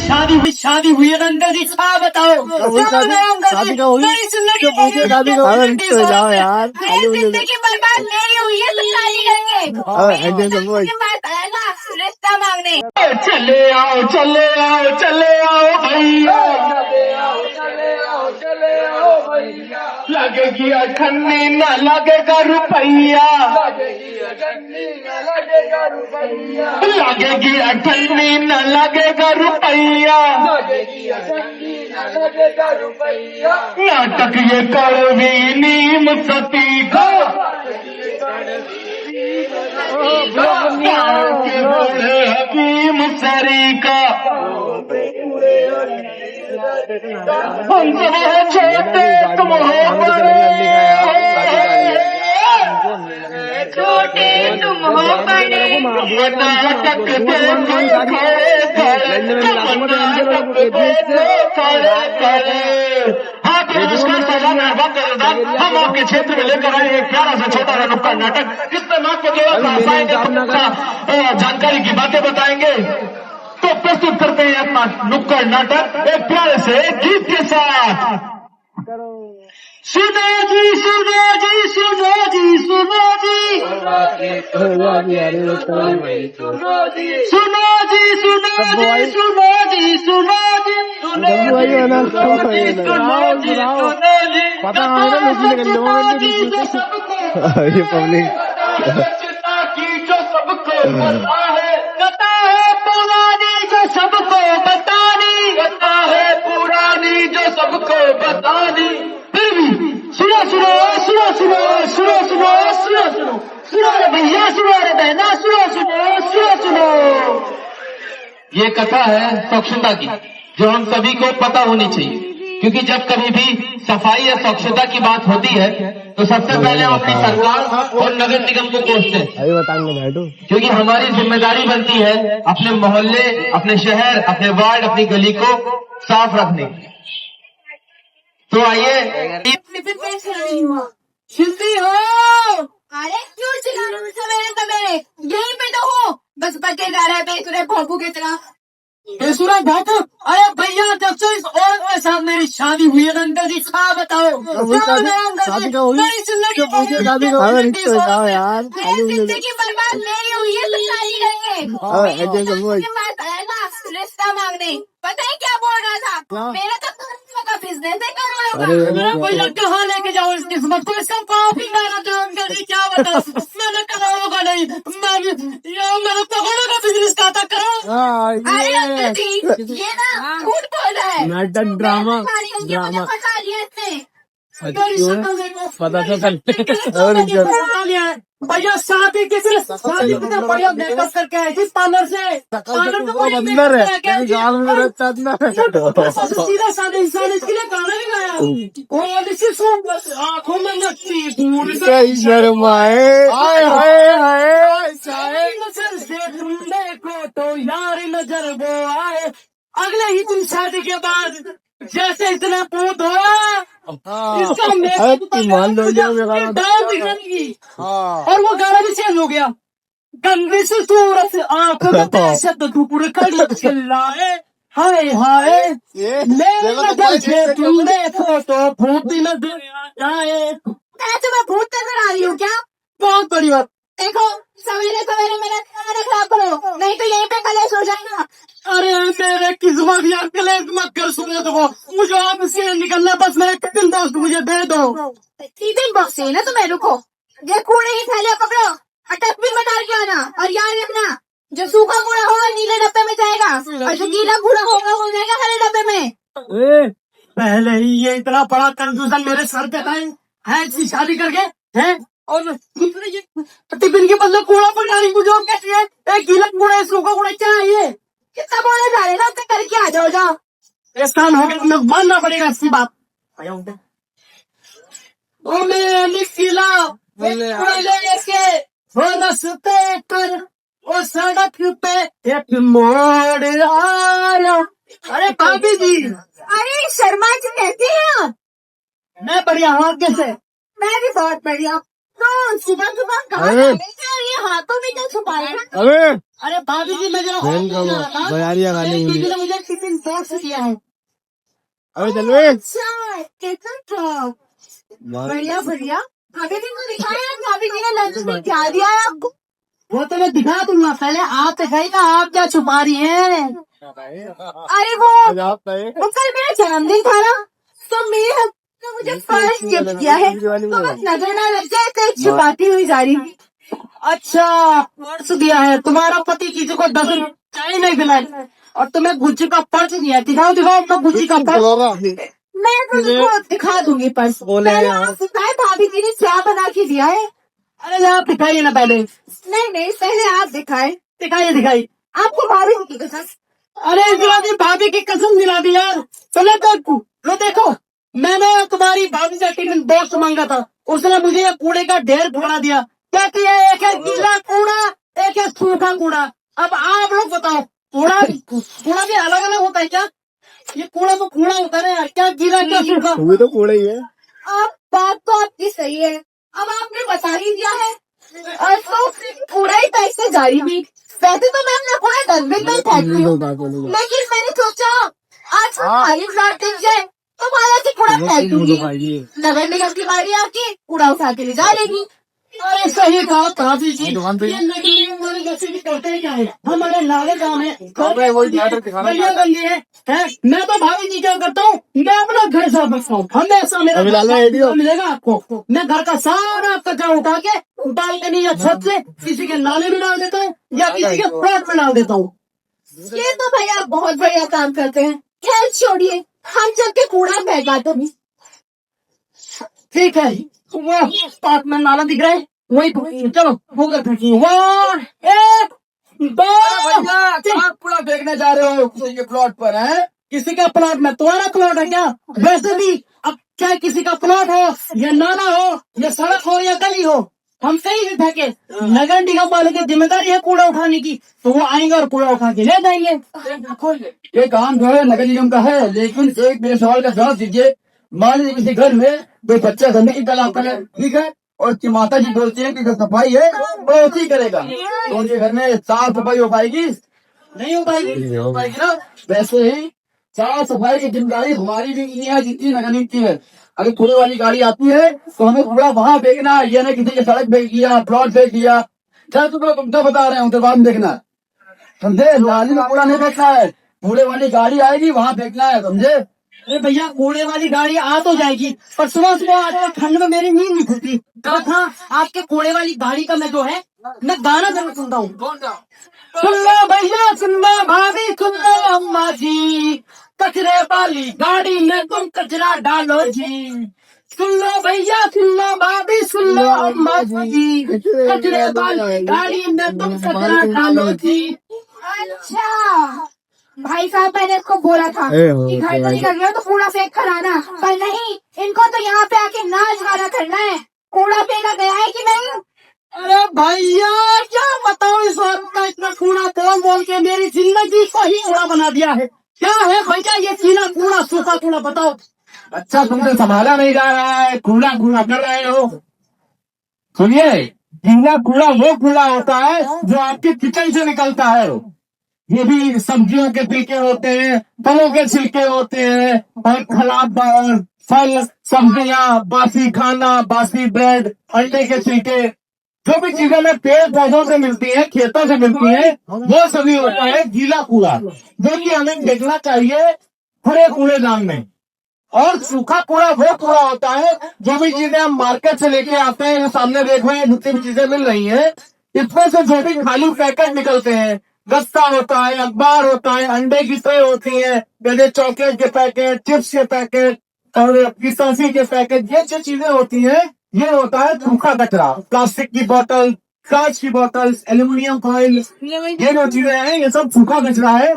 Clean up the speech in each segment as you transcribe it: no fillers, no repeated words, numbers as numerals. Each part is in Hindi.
शादी हुई है अंकल जी, हाँ बताओ। शादी का होगी तो पूछे शादी का होगी तो जाओ यार। जिंदगी बर्बाद मेरी हुई है तो शादी करेंगे। रिश्ता मांगने चले आओ चले आओ चले आओ भैया, लगेगी अठन्नी न लगेगा रुपैया, लगेगी अठन्नी न लगेगा रुपैया, नाटक ये कड़वी नीम सती का, हकीम सरी का, हम सब है छोटे तुम हो बड़े, छोटे तुम हो बड़े, नाटक हाँ तो नमस्कार साजान हम आपके क्षेत्र में लेकर आए एक प्यारा सा छोटा सा नुक्कड़ नाटक, इस दिमाग को थोड़ा सा हंसाएंगे, जानकारी की बातें बताएंगे। तो प्रस्तुत करते हैं अपना नुक्कड़ नाटक एक प्यारे से गीत के साथ। सुनो जी सुनो जी सुनो जी सुनो जी सुनो जी सुनो जी सुनो जी सुनो जी पता ये पब्लिक की जो सबको पता है पुरानी जो सबको बतानी, पता है पुरानी जो सबको बतानी, फिर भी सुनो सुनो सुनो सुनो सुनो सुनो सुनो सुनो सुनो रे भैया, सुनो रे बहना, सुनो सुनो सुनो सुनो। ये कथा है स्वच्छता की, जो हम सभी को पता होनी चाहिए, क्योंकि जब कभी भी सफाई या स्वच्छता की बात होती है तो सबसे पहले हम अपनी सरकार और नगर निगम को कोसते हैं, क्योंकि हमारी जिम्मेदारी बनती है अपने मोहल्ले, अपने शहर, अपने वार्ड, अपनी गली को साफ रखने की। तो आइए सुनती हो, अरे क्यों चिल्ला रहे हो सवेरे सवेरे, यहीं पे तो हो, बस बच्चे जा रहे बेसुरे भोंपू की तरह। बेसुरा भोंपू? अरे भैया जब से इस औरत के साथ मेरी शादी हुई है अंकल जी, हाँ बताओ। शादी का होगी तो पूछे शादी का होगी तो जाओ यार। जिंदगी बर्बाद मेरी हुई है तो शादी करेंगे। रिश्ता मांगने पता है क्या बोल रहा था, मेरा तो का बिजनेस है करवाऊंगा। भैया कहाँ लेके जाओ इस किस्मत को, इसका कॉफी गाना तो अंकल जी क्या बताओ, मैंने कराऊंगा नहीं, मेरा पकौड़े का बिजनेस खाता करो। अरे अंकल जी ये ना झूठ बोल रहा है, नाटक ड्रामा फंसा लिया इसने। पता तो चल भैया शादी किसी शादी बढ़िया मेकअप करके आए थी पार्लर से, पार्लर तो अंदर है गाल में रहता सीधा शादी इसके लिए गाना भी गाया, आंखों में नक्की शर्माए देखो तो यार नजर वो आए, अगले ही दिन शादी के बाद जैसे इतना पूत हुआ मान लो और वो गाना भी चेंज हो गया, गंदी से सूरत आंखों में दहशत धूप खड़ी चिल्लाए, हाय हाय मेरे नजर से तुम देखो तो भूत नजर जाए। मैं तुम्हें भूत नजर आ रही हूँ क्या? बहुत बड़ी बात। देखो सवेरे सवेरे मेरा खाना खराब करो, नहीं तो यहीं पे कलेश हो जाएगा। अरे मेरे किस्मत या कलेश मत कर, सुने तो मुझे ऑफिस निकलना, बस मेरे कितने दोस्त मुझे दे दो। टिफिन बॉक्स है ना तुम्हें, रुको ये कूड़े की थैलियाँ पकड़ो और डस्टबिन में डाल के आना, और याद रखना जो सूखा कूड़ा होगा नीले डब्बे में जाएगा और जो गीला कूड़ा होगा वो जाएगा हरे डब्बे में। पहले ही ये इतना बड़ा कंफ्यूजन मेरे सर पे है इसकी शादी करके है, और दूसरे ये टिफिन के बदले कूड़ा पकड़ाने की जॉब कैसी है, एक गीला कूड़ा सूखा कूड़ा चाहिए, कितना बोले जा रहे ना, उससे करके आ जाओ जाओ। इस काम हो गया तुम्हें मानना पड़ेगा इसकी बात। ओ मेरे निकला रस्ते पर ओ सड़क पे एक मोड़ आया। अरे भाभी जी, अरे शर्मा जी कहती हैं? मैं बढ़िया हूँ, कैसे? मैं भी बहुत बढ़िया। तो सुबह सुबह कहाँ जा रही थे, ये हाथों में क्या छुपाया? अरे अरे भाभी जी मैं जरा बयारिया गाने मुझे टिफिन फोर्स किया है। अबे चल बे। अच्छा कितना टॉप, बढ़िया बढ़िया। भाभी जी को दिखाया, भाभी जी ने लंच में क्या दिया है आपको? वो तो मैं दिखा दूंगा, पहले आप दिखाइएगा, आप क्या छुपा रही हैं? अरे वो कल मेरा जन्मदिन था ना, तो मेरे हस्बैंड ने मुझे फर्स्ट गिफ्ट किया है, तो बस नजर ना लग जाए तो छुपाती हुई जा रही थी। अच्छा पर्स दिया है, तुम्हारा पति किसी को 10 चाय नहीं दिलाई और तुम्हें गुच्ची का पर्स दिया है। दिखाओ दिखाओ अपना गुच्ची का पर्स। मैं तो तुमको दिखा दूंगी पर्स। पहले आप बताए भाभी जी ने क्या बना के दिया है? अरे आप दिखाइए ना पहले। नहीं नहीं पहले आप दिखाए। दिखाइए दिखाइए। आपको भाभी की कसम। अरे इस भाभी की कसम दिला दी यार। चलो तो लो देखो, मैंने तुम्हारी भाभी से टिफिन बॉक्स मांगा था, उसने मुझे ये कूड़े का ढेर फोड़ा दिया। क्या किया? एक है गीला कूड़ा, एक है सूखा कूड़ा। अब आप लोग बताओ, कूड़ा कूड़ा भी अलग अलग होता है क्या? ये कूड़ा तो कूड़ा होता है यार, क्या गीला क्या सूखा? वो तो कूड़ा ही है। आप बात तो आपकी सही है, अब आपने बता ही दिया है और तो कूड़ा ही पैसे जारी भी। वैसे तो मैं अपना कूड़ा डस्टबिन में फेंकती हूँ, लेकिन मैंने सोचा आज खाली फ्लैट दिख जाए तो माया से कूड़ा फेंक दूंगी। नगर निगम की गाड़ी आके कूड़ा उठा के ले जा लेगी। अरे सही कहा भाभी जी, ये नगर निगम वाले जैसे भी करते हैं क्या है? हमारे नाले गाँव में गलियां गंदी है। मैं तो भाभी जी क्या करता हूँ, मैं अपना घर साफ रखता हूँ, हमेशा मेरा मिलेगा आपको। मैं घर का सारा कचरा उठा के बालकनी या छत से किसी के नाले में डाल देता हूँ या किसी के फ्लैट में डाल देता हूँ। ये तो भैया बहुत बढ़िया काम करते हैं। खैर छोड़िए, हम चल के कूड़ा फेंका तो ठीक है। वो पार्क में नाला दिख रहा है, वही चलो होकर फेंकिए। 1 1 2 कूड़ा फेंकने जा रहे हो किसी के प्लॉट पर है? किसी का प्लॉट में? तुम्हारा प्लॉट है क्या? वैसे भी अब चाहे किसी का प्लॉट हो या नाला हो या सड़क हो या गली हो, हम सही भी फेंके, नगर निगम वाले की जिम्मेदारी है कूड़ा उठाने की, तो वो आएंगे और कूड़ा उठा के ले जाएंगे। ये काम जो है नगर निगम का है, लेकिन एक मेरे सवाल का जवाब दीजिए। मान लीजिए किसी घर में कोई बच्चा गंदगी फैलाता है, ठीक है, और उसकी माता जी बोलती है कि जो सफाई है वो उसी करेगा, तो उनके घर में साफ सफाई हो पाएगी? नहीं हो पाएगी ना। वैसे ही साफ सफाई की जिम्मेदारी हमारी भी नहीं है जितनी नगर निगम की है। अगर कूड़े वाली गाड़ी आती है तो हमें कूड़ा वहाँ फेंकना है, ये ना किसी के सड़क फेंक दिया, प्लॉट फेंक दिया। क्या तुमको बता रहे हैं, उनके बाद में देखना, समझे? नाली में कूड़ा नहीं फेंकना है, कूड़े वाली गाड़ी आएगी वहाँ फेंकना है, समझे? अरे भैया कूड़े वाली गाड़ी आ तो जाएगी, पर सुबह सुबह आज ठंड में मेरी नींद नहीं खुलती। कहा था आपके कूड़े वाली गाड़ी का मैं जो है मैं गाना जरूर सुनता हूँ। सुन लो भैया, सुन लो भाभी, सुन लो अम्मा जी, कचरे वाली गाड़ी में तुम कचरा डालो जी। सुन लो भैया, सुन लो भाभी, सुन लो अम्मा जी, कचरे वाली गाड़ी में तुम कचरा डालो जी। अच्छा भाई साहब, मैंने इसको बोला था कि घर पर निकल गया तो कूड़ा फेंक कर आना, पर नहीं, इनको तो यहाँ पे आके नाच गाना करना है। कूड़ा फेंका गया है कि नहीं? अरे भैया क्या बताओ, इस बार का इतना कूड़ा बोल बोल के मेरी जिंदगी को ही कूड़ा बना दिया है। क्या है भैया ये गीला कूड़ा सूखा कूड़ा, बताओ। अच्छा तुमसे संभाला नहीं जा रहा है, कूड़ा कूड़ा कर रहे हो। सुनिए, गीला कूड़ा वो कूड़ा होता है जो आपके किचन से निकलता है। ये भी सब्जियों के छिलके होते हैं, फलों के छिलके होते हैं, और खराब फल, सब्जियां, बासी खाना, बासी ब्रेड, अंडे के छिलके, जो भी चीजें हमें पेड़ पौधों से मिलती है, खेतों से मिलती है, वो सभी होता है गीला कूड़ा, जो कि हमें फेंकना चाहिए खुले कूड़ेदान में। और सूखा कूड़ा वो कूड़ा होता है जो भी चीजें हम मार्केट से लेके आते हैं, जो सामने देख रहे हैं जितनी भी चीजें मिल रही है, इसमें से जो भी खाली पैकेट निकलते हैं, गस्ता होता है, अखबार होता है, अंडे की ट्रे होती है, जैसे चॉकलेट के पैकेट, चिप्स के पैकेट और पिस्ताची के पैकेट, ये जो चीजें होती है ये होता है सूखा कचरा। प्लास्टिक की बोतल, कांच की बोतल, एल्यूमिनियम फॉइल, ये जो चीजें हैं ये सब सूखा कचरा है।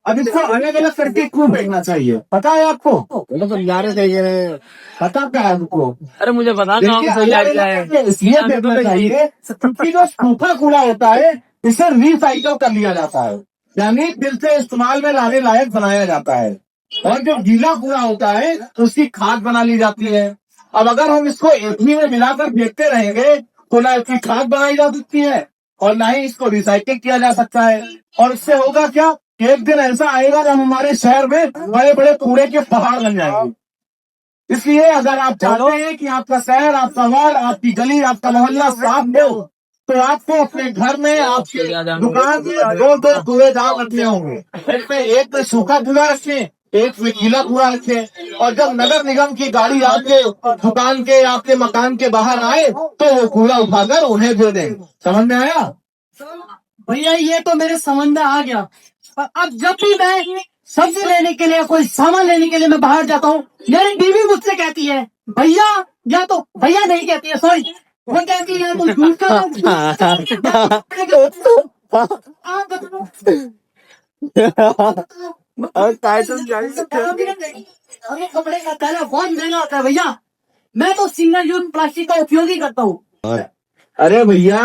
अब इसको अलग अलग करके क्यों फेंकना चाहिए, पता है आपको? पता क्या है आपको? अरे मुझे बता दो इसलिए फेंकना चाहिए क्योंकि जो सूखा कूड़ा होता है इसे रिसाइकल कर लिया जाता है, यानी फिर से इस्तेमाल में लाने लायक बनाया जाता है। और जो गीला कूड़ा होता है तो उसकी खाद बना ली जाती है। अब अगर हम इसको एक ही में मिलाकर फेंकते रहेंगे तो ना इसकी खाद बनाई जा सकती है और ना ही इसको रिसाइकिल किया जा सकता है। और इससे होगा क्या कि एक दिन ऐसा आएगा जब हमारे शहर में बड़े बड़े कूड़े के पहाड़ बन जाएंगे। इसलिए अगर आप चाहते हैं कि आपका शहर, आपका वार्ड, आपकी गली, आपका मोहल्ला साफ हो, तो आपको अपने घर में, आपकी दुकान में दो कूड़ेदान रखने होंगे। इसमें एक में सूखा कूड़ा रखें, एक में गीला कूड़ा रखें। और जब नगर निगम की गाड़ी आपके दुकान के, आपके मकान के बाहर आए तो वो कूड़ा उठाकर उन्हें दे दें। समझ में आया? भैया ये तो मेरे समझ में आ गया। पर अब जब भी मैं सब्जी लेने के लिए, कोई सामान लेने के लिए मैं बाहर जाता हूँ, मेरी बीवी मुझसे कहती है भैया, या तो भैया नहीं कहती है, सॉरी, वो कहती है तो जूस का आप बताओ। अरे कपड़े का थैला बहुत महंगा होता है भैया, मैं तो सिंगल यूज प्लास्टिक का उपयोग ही करता हूँ। अरे भैया,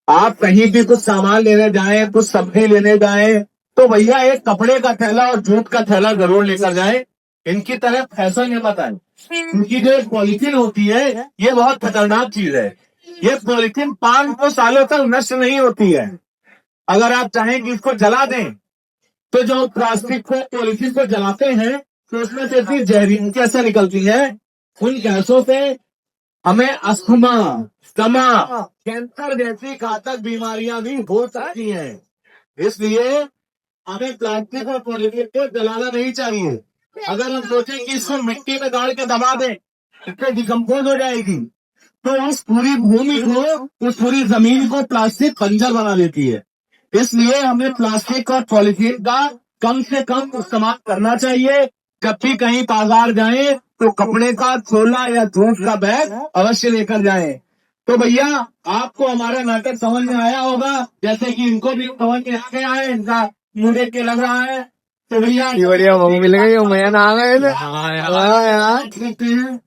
आप कहीं भी कुछ सामान लेने जाएं, कुछ सब्जी लेने जाएं, तो भैया एक कपड़े का थैला और जूट का थैला जरूर लेकर जाएं। इनकी तरह फैशन है मत आए। इनकी जो पॉलिथीन होती है ये बहुत खतरनाक चीज है। ये पॉलिथीन 500 सालों तक नष्ट नहीं होती है। अगर आप चाहें कि इसको जला दें, तो जो प्लास्टिक को, पॉलिथीन को जलाते हैं तो उसमें से इतनी जहरीली गैसें निकलती है। उन गैसों से हमें अस्थमा, दमा, कैंसर जैसी घातक बीमारियां भी हो सकती हैं। इसलिए हमें प्लास्टिक और पॉलिथीन को जलाना नहीं चाहिए। अगर हम सोचें कि इसको मिट्टी में गाड़ के दबा दें, इससे डिकम्पोज हो जाएगी, तो उस पूरी भूमि को, उस पूरी जमीन को प्लास्टिक बंजर बना देती है। इसलिए हमें प्लास्टिक और पॉलिथीन का कम से कम इस्तेमाल करना चाहिए। जब भी कहीं बाजार जाएं तो कपड़े का छोला या जूट का बैग अवश्य लेकर जाएं। तो भैया, आपको हमारा नाटक समझ में आया होगा, जैसे कि इनको भी समझ में आ गया है, इनका मुंह देख के लग रहा है। तो भैया बढ़िया मिल गई, मैं ना आ गए देखते हैं।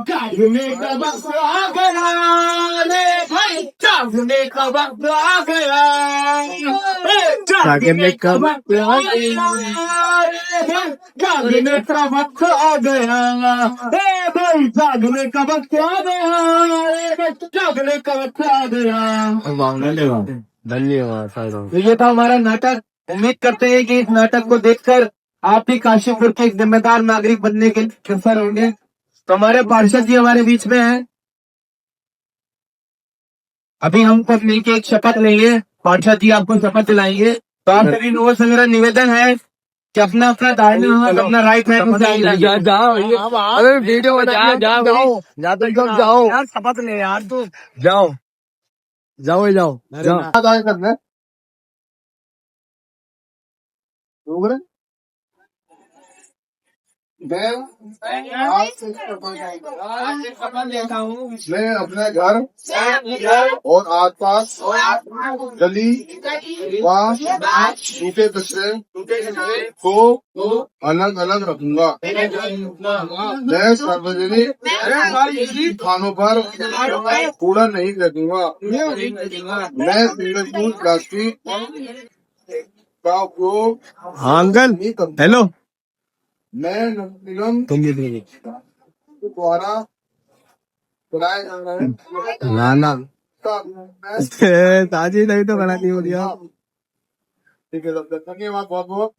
जागने का वक्त आ गया रे भाई, जागने का वक्त आ गया, जागने का वक्त आ गया रे भाई, जागने का वक्त आ गया रे भाई, जागने का वक्त आ गया रे भाई, जागने का वक्त आ गया। धन्यवाद। तो ये था हमारा नाटक। उम्मीद करते हैं कि इस नाटक को देखकर आप भी काशीपुर के एक जिम्मेदार नागरिक बनने के अग्रसर होंगे। तो हमारे पार्षद जी हमारे बीच में हैं। अभी हम सब मिलकर एक शपथ लेंगे। पार्षद जी आपको शपथ दिलाएंगे। तो आप सभी लोगों से मेरा निवेदन है कि अपना अपना दाहिना हाथ, अपना राइट हैंड जाओ, अरे वीडियो बना, जाओ यार, शपथ ले यार, तू जाओ जाओ जाओ जाओ। करना है। मैं अपने घर और आसपास गली व सूखे कचरे को अलग अलग रखूंगा। मैं सार्वजनिक स्थानों पर कूड़ा नहीं फेंकूंगा। मैं सिंगल यूज प्लास्टिक का उपयोग नहीं करूंगा। हेलो, मैं नगर निगम द्वारा चलाए जा रहे लाना ठीक ताजी नहीं तो बना दी बढ़िया। है, धन्यवाद बहुत बहुत।